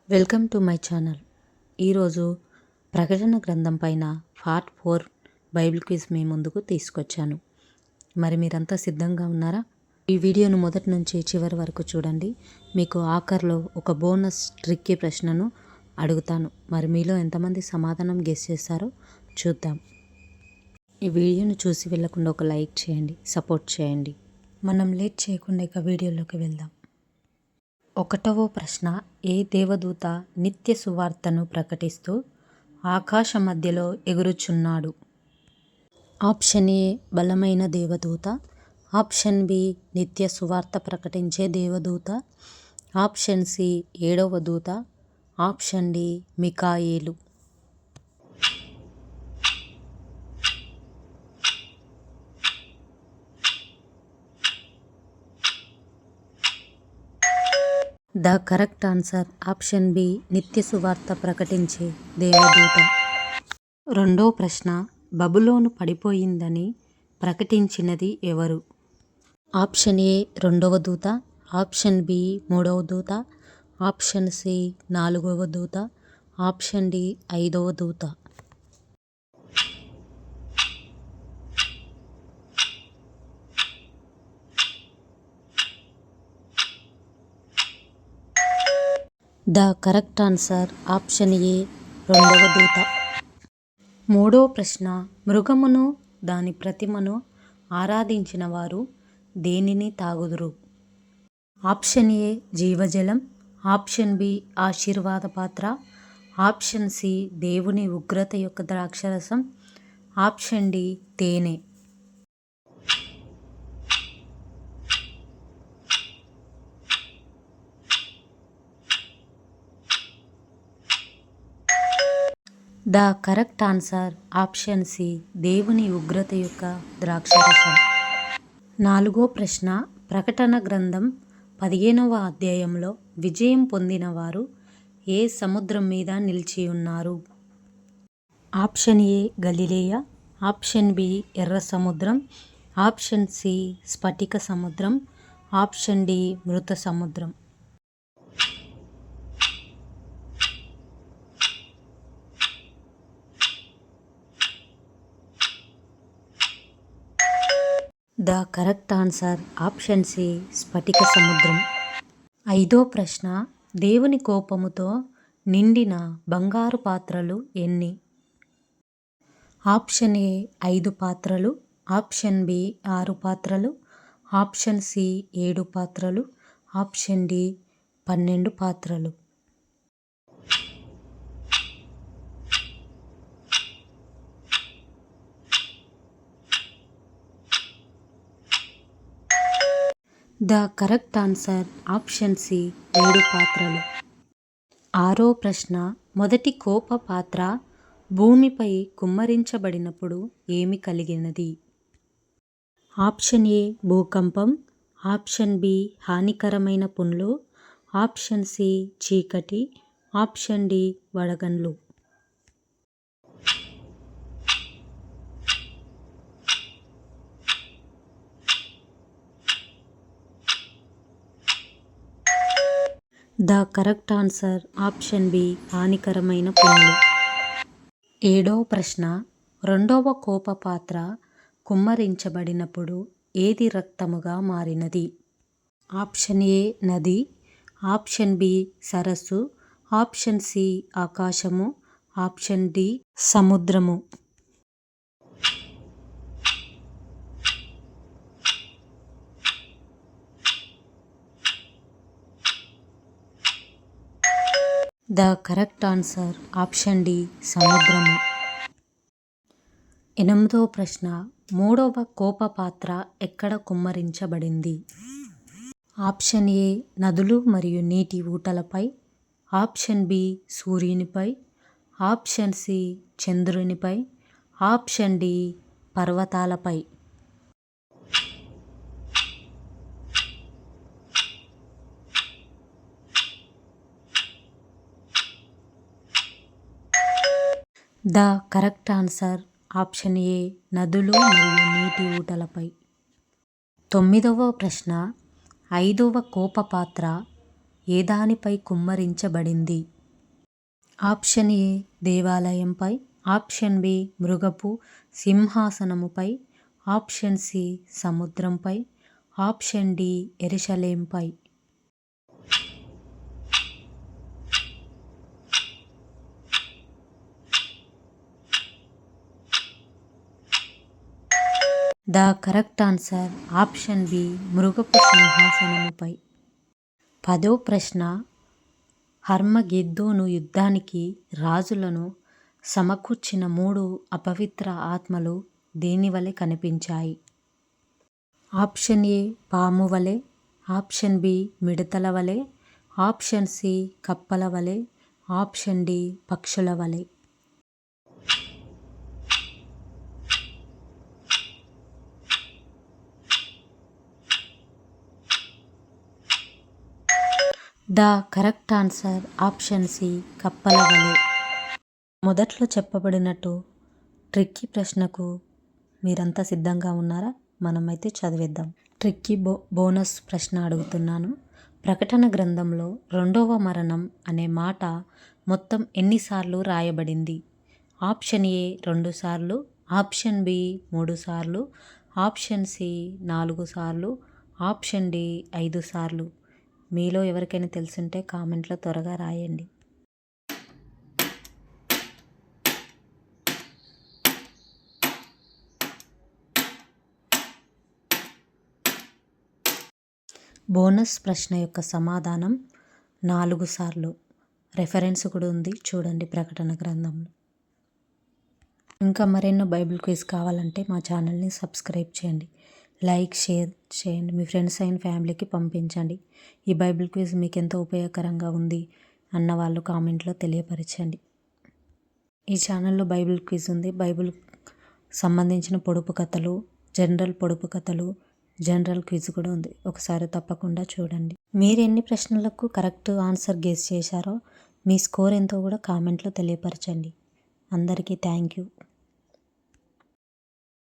Welcome to my channel. ఈరోజు ప్రకటన గ్రంథం పైన పార్ట్ 4 బైబిల్ క్విజ్ మీ ముందుకు తీసుకొచ్చాను. మరి మీరంతా సిద్ధంగా ఉన్నారా? ఈ వీడియోను మొదటి నుంచి చివరి వరకు చూడండి. మీకు ఆఖరిలో ఒక బోనస్ ట్రిక్కీ ప్రశ్నను అడుగుతాను. మరి మీలో ఎంతమంది సమాధానం గెస్ చేశారో చూద్దాం. ఈ వీడియోను చూసి వెళ్ళకుండా ఒక లైక్ చేయండి, సపోర్ట్ చేయండి. మనం లేట్ చేయకుండా ఇక వీడియోలోకి వెళ్దాం. 1వ ప్రశ్న, ఏ దేవదూత నిత్య సువార్తను ప్రకటిస్తూ ఆకాశ మధ్యలో ఎగురుచున్నాడు? ఆప్షన్ ఏ బలమైన దేవదూత, ఆప్షన్ బి నిత్య సువార్త ప్రకటించే దేవదూత, ఆప్షన్ సి 7వ దూత, ఆప్షన్ డి మికాయేలు. The correct answer option B నిత్య సువార్త ప్రకటించే దేవదూత. 2వ ప్రశ్న, బబులోను పడిపోయిందని ప్రకటించినది ఎవరు? ఆప్షన్ ఏ 2వ దూత, ఆప్షన్ బి 3వ దూత, ఆప్షన్ సి 4వ దూత, ఆప్షన్ డి 5వ దూత. ద కరెక్ట్ ఆన్సర్ ఆప్షన్ ఏ 2వ దూత. 3వ ప్రశ్న, మృగమును దాని ప్రతిమను ఆరాధించిన వారు దేనిని తాగుదురు? ఆప్షన్ ఏ జీవజలం, ఆప్షన్ బి ఆశీర్వాద పాత్ర, ఆప్షన్ సి దేవుని ఉగ్రత యొక్క ద్రాక్షరసం, ఆప్షన్ డి తేనె. The correct answer option C దేవుని ఉగ్రత యొక్క ద్రాక్షరసం. 4వ ప్రశ్న, ప్రకటన గ్రంథం 15వ అధ్యాయంలో విజయం పొందిన వారు ఏ సముద్రం మీద నిలిచి ఉన్నారు? ఆప్షన్ ఏ గలిలేయ, ఆప్షన్ బి ఎర్ర సముద్రం, ఆప్షన్ సి స్ఫటిక సముద్రం, ఆప్షన్ డి మృత సముద్రం. The correct answer option C స్ఫటిక సముద్రం. 5వ ప్రశ్న, దేవుని కోపముతో నిండిన బంగారు పాత్రలు ఎన్ని? ఆప్షన్ ఏ 5 పాత్రలు, ఆప్షన్ బి 6 పాత్రలు, ఆప్షన్ సి 7 పాత్రలు, ఆప్షన్ డి 12 పాత్రలు. The correct answer option C 7 పాత్రలు. 6వ ప్రశ్న, మొదటి కోప పాత్ర భూమిపై కుమ్మరించబడినప్పుడు ఏమి కలిగినది? ఆప్షన్ ఏ భూకంపం, ఆప్షన్ బి హానికరమైన పుండ్లు, ఆప్షన్ సి చీకటి, ఆప్షన్ డి వడగండ్లు. The correct answer option B హానికరమైన పుండ్లు. 7వ ప్రశ్న, 2వ కోప పాత్ర కుమ్మరించబడినప్పుడు ఏది రక్తముగా మారినది? ఆప్షన్ ఏ నది, ఆప్షన్ బి సరస్సు, ఆప్షన్ సి ఆకాశము, ఆప్షన్ డి సముద్రము. The correct answer option D సముద్రము. 8వ ప్రశ్న, 3వ కోప పాత్ర ఎక్కడ కుమ్మరించబడింది? ఆప్షన్ ఏ నదులు మరియు నీటి ఊటలపై, ఆప్షన్ బి సూర్యునిపై, ఆప్షన్ సి చంద్రునిపై, ఆప్షన్ డి పర్వతాలపై. The correct answer option A నదులు మరియు నీటి ఊటలపై. 9వ ప్రశ్న, 5వ కోప పాత్ర ఏ దానిపై కుమ్మరించబడింది? ఆప్షన్ ఏ దేవాలయంపై, ఆప్షన్ బి మృగపు సింహాసనముపై, ఆప్షన్ సి సముద్రంపై, ఆప్షన్ డి యెరూషలేంపై. The correct answer option B మృగపు సింహాసనముపై. 10వ ప్రశ్న, హర్మగెద్దోను యుద్ధానికి రాజులను సమకూర్చిన 3 అపవిత్ర ఆత్మలు దేనివలె కనిపించాయి? ఆప్షన్ ఏ పాము వలె, ఆప్షన్ బి మిడతల వలె, ఆప్షన్ సి కప్పల వలె, ఆప్షన్ డి పక్షుల వలె. The correct answer option C కప్పల వలె. మొదట్లో చెప్పబడినట్టు ట్రిక్కీ ప్రశ్నకు మీరంతా సిద్ధంగా ఉన్నారా? మనమైతే చదివేద్దాం. ట్రిక్కీ బోనస్ ప్రశ్న అడుగుతున్నాను. ప్రకటన గ్రంథంలో 2వ మరణం అనే మాట మొత్తం ఎన్నిసార్లు రాయబడింది? ఆప్షన్ ఏ 2 సార్లు, ఆప్షన్ బి 3 సార్లు, ఆప్షన్ సి 4 సార్లు, ఆప్షన్ డి 5 సార్లు. మీలో ఎవరికైనా తెలుసుంటే కామెంట్లో త్వరగా రాయండి. బోనస్ ప్రశ్న యొక్క సమాధానం 4 సార్లు. రెఫరెన్స్ కూడా ఉంది చూడండి ప్రకటన గ్రంథంలో. ఇంకా మరెన్నో బైబిల్ క్విజ్ కావాలంటే మా ఛానల్ని సబ్స్క్రైబ్ చేయండి, లైక్ షేర్ చేయండి, మీ ఫ్రెండ్స్ అండ్ ఫ్యామిలీకి పంపించండి. ఈ బైబిల్ క్విజ్ మీకు ఎంతో ఉపయోగకరంగా ఉంది అన్న వాళ్ళు కామెంట్లో తెలియపరచండి. ఈ ఛానల్లో బైబిల్ క్విజ్ ఉంది. బైబిల్ సంబంధించిన పొడుపు కథలు, జనరల్ పొడుపు కథలు, జనరల్ క్విజ్ కూడా ఉంది. ఒకసారి తప్పకుండా చూడండి. మీరు ఎన్ని ప్రశ్నలకు కరెక్ట్ ఆన్సర్ గెస్ చేశారో మీ స్కోర్ ఎంతో కూడా కామెంట్లో తెలియపరచండి. అందరికీ థ్యాంక్ యూ.